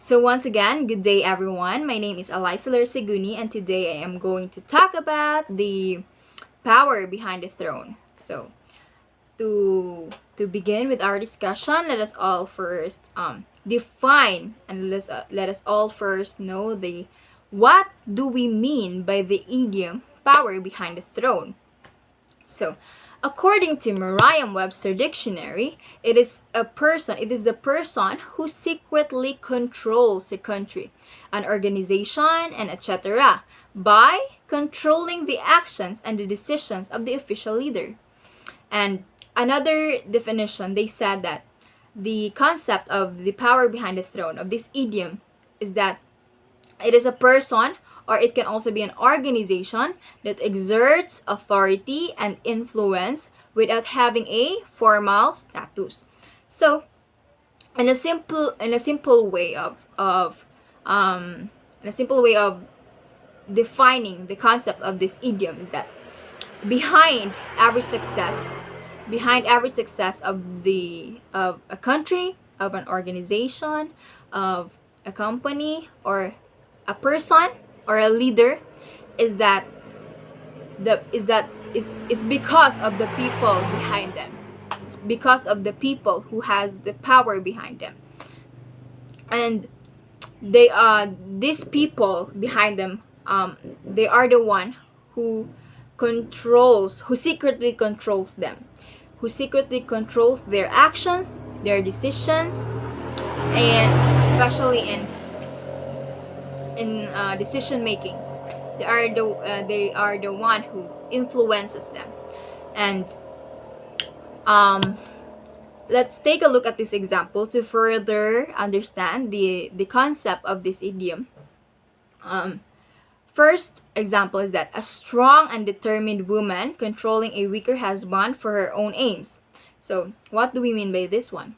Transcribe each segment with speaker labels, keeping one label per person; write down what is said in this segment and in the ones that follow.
Speaker 1: So once again, good day everyone. My name is SAGUNE, and today I am going to talk about the power behind the throne. So to begin with our discussion, let us all first define, and let us all first know the what do we mean by the idiom power behind the throne. So, according to Merriam-Webster dictionary, it is the person who secretly controls a country, an organization, and etc. by controlling the actions and the decisions of the official leader. And another definition, they said that the concept of the power behind the throne of this idiom is that it is a person, or it can also be an organization, that exerts authority and influence without having a formal status. So, in a simple way of defining the concept of this idiom is that behind every success of a country, of an organization, of a company, or a person, or a leader, is because of the people behind them. It's because of the people who has the power behind them, and these people behind them, they are the one who secretly controls them, who secretly controls their actions, their decisions, and especially in decision making. They are the one who influences them. And let's take a look at this example to further understand the concept of this idiom. First example is that a strong and determined woman controlling a weaker husband for her own aims. So what do we mean by this one?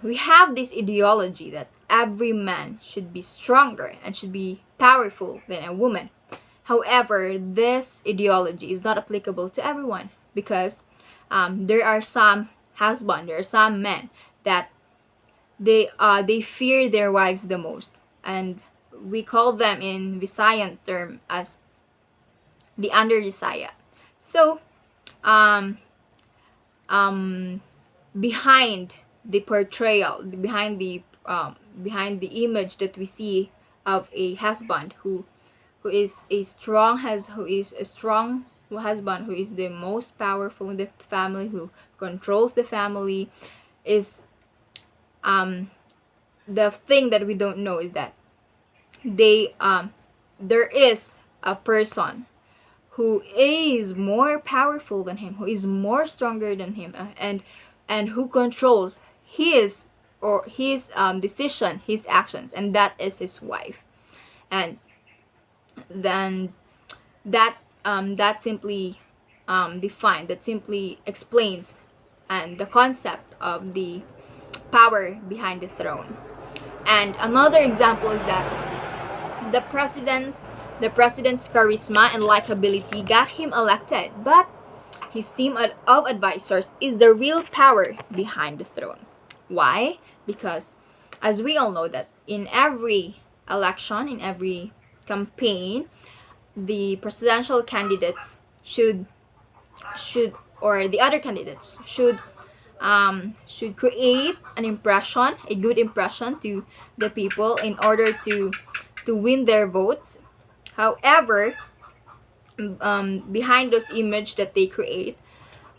Speaker 1: We have this ideology that every man should be stronger and should be powerful than a woman. However, this ideology is not applicable to everyone, because there are some men that they fear their wives the most, and we call them in Visayan term as the underdesaya. So behind the portrayal, behind the image that we see of a husband who is a strong husband, who is the most powerful in the family, who controls the family, is the thing that we don't know is that there is a person who is more powerful than him, who is more stronger than him, and who controls his decision, his actions, and that is his wife. And then that simply explains and the concept of the power behind the throne. And another example is that the president's charisma and likability got him elected, but his team of advisors is the real power behind the throne. Why? Because as we all know that in every election, in every campaign, the presidential candidates should or the other candidates should create a good impression to the people in order to win their votes. However, behind those image that they create,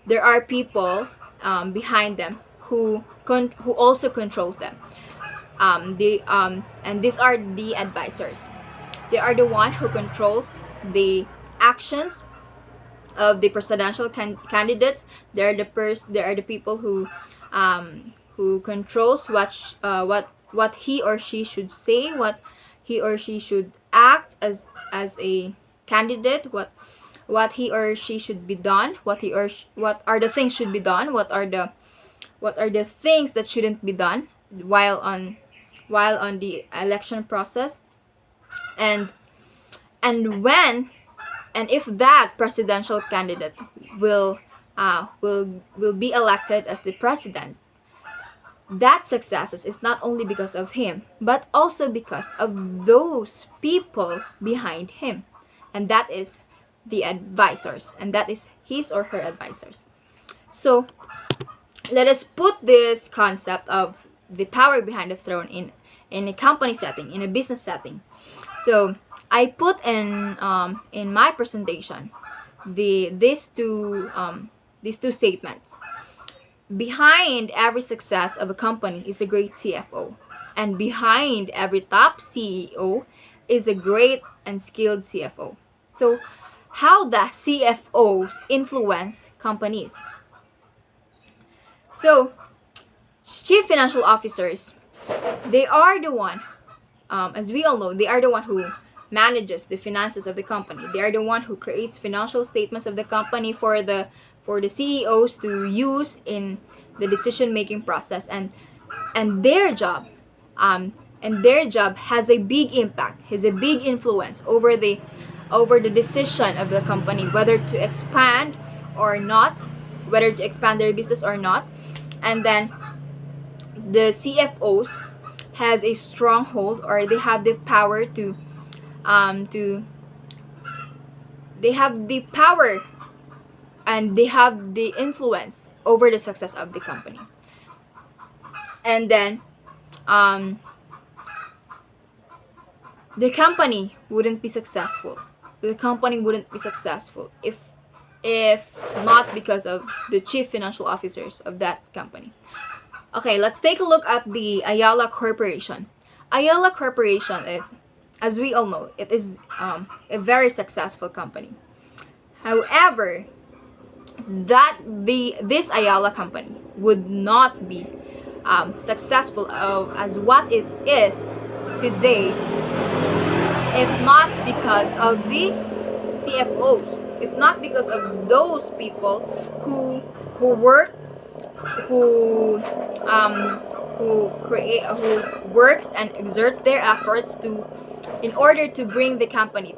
Speaker 1: there are people behind them who also controls them. And these are the advisors. They are the one who controls the actions of the presidential candidates. They are the people who controls what he or she should say, what he or she should act as a candidate, what he or she should be done, what are the things should be done, what are the things that shouldn't be done while on the election process. And when and if that presidential candidate will be elected as the president, that successes is not only because of him, but also because of those people behind him. And that is the advisors, and that is his or her advisors. So let us put this concept of the power behind the throne in a company setting, in a business setting. So I put in my presentation these two statements. Behind every success of a company is a great CFO, and behind every top CEO is a great and skilled CFO. So how the CFOs influence companies? So chief financial officers, they are the one, as we all know, they are the one who manages the finances of the company. They are the one who creates financial statements of the company for the CEOs to use in the decision-making process, and their job has a big impact, has a big influence over the decision of the company, whether to expand or not, whether to expand their business or not. And then the CFOs has a stronghold, or they have the power they have the power and they have the influence over the success of the company. And then the company wouldn't be successful. The company wouldn't be successful if not because of the chief financial officers of that company. Okay, let's take a look at the Ayala Corporation. Ayala Corporation is, as we all know, it is a very successful company. However, this Ayala company would not be successful as what it is today if not because of the CFOs, if not because of those people who work, who works and exerts their efforts in order to bring the company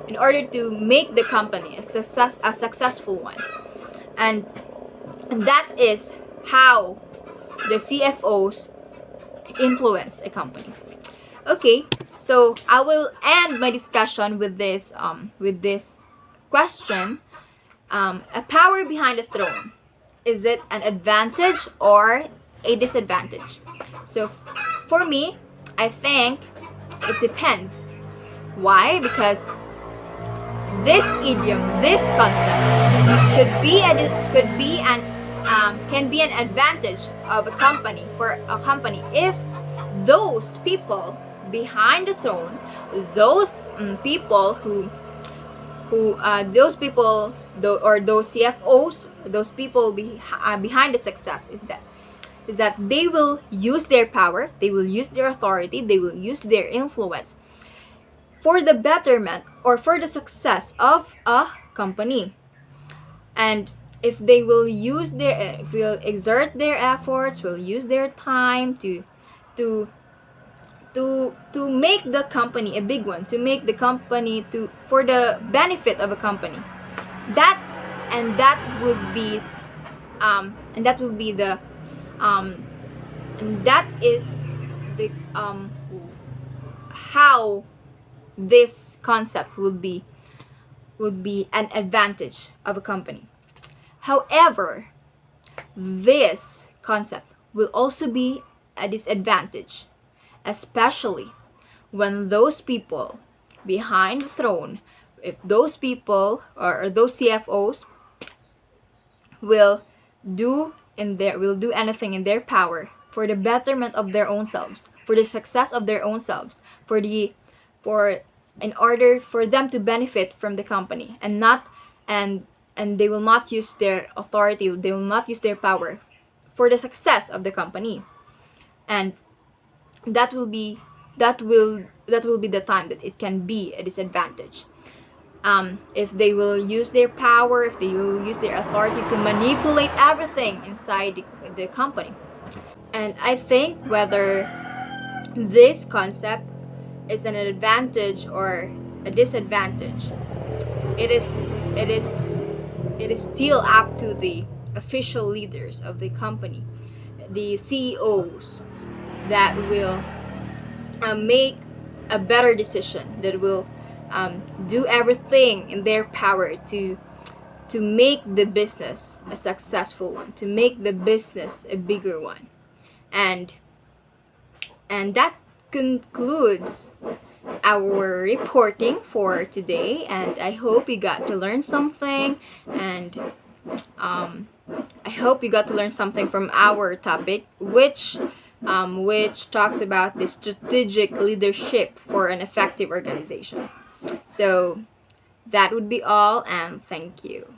Speaker 1: in order to make the company a successful one. And that is how the CFOs influence a company. Okay, so I will end my discussion with this question. A power behind the throne, is it an advantage or a disadvantage? So for me, I think it depends. Why? Because this idiom, this concept can be an advantage of a company, for a company, if those people behind the throne, those people those CFOs, those people behind the success, is that they will use their power, they will use their authority, they will use their influence for the betterment or for the success of a company. And if they will exert their efforts, will use their time to make the company a big one, to make the company for the benefit of a company, that is the how this concept would be an advantage of a company. However, this concept will also be a disadvantage, especially when those people behind the throne, if those people or those CFOs will do anything in their power for the betterment of their own selves, for the success of their own selves, in order for them to benefit from the company, and they will not use their authority, they will not use their power for the success of the company. And that will be the time that it can be a disadvantage. If they will use their power, if they will use their authority to manipulate everything inside the company. And I think whether this concept is an advantage or a disadvantage, it is still up to the official leaders of the company. the CEOs that will make a better decision, that will do everything in their power to make the business a successful one, to make the business a bigger one. And that concludes our reporting for today, and I hope you got to learn something, and I hope you got to learn something from our topic, which talks about the strategic leadership for an effective organization. So that would be all, and thank you.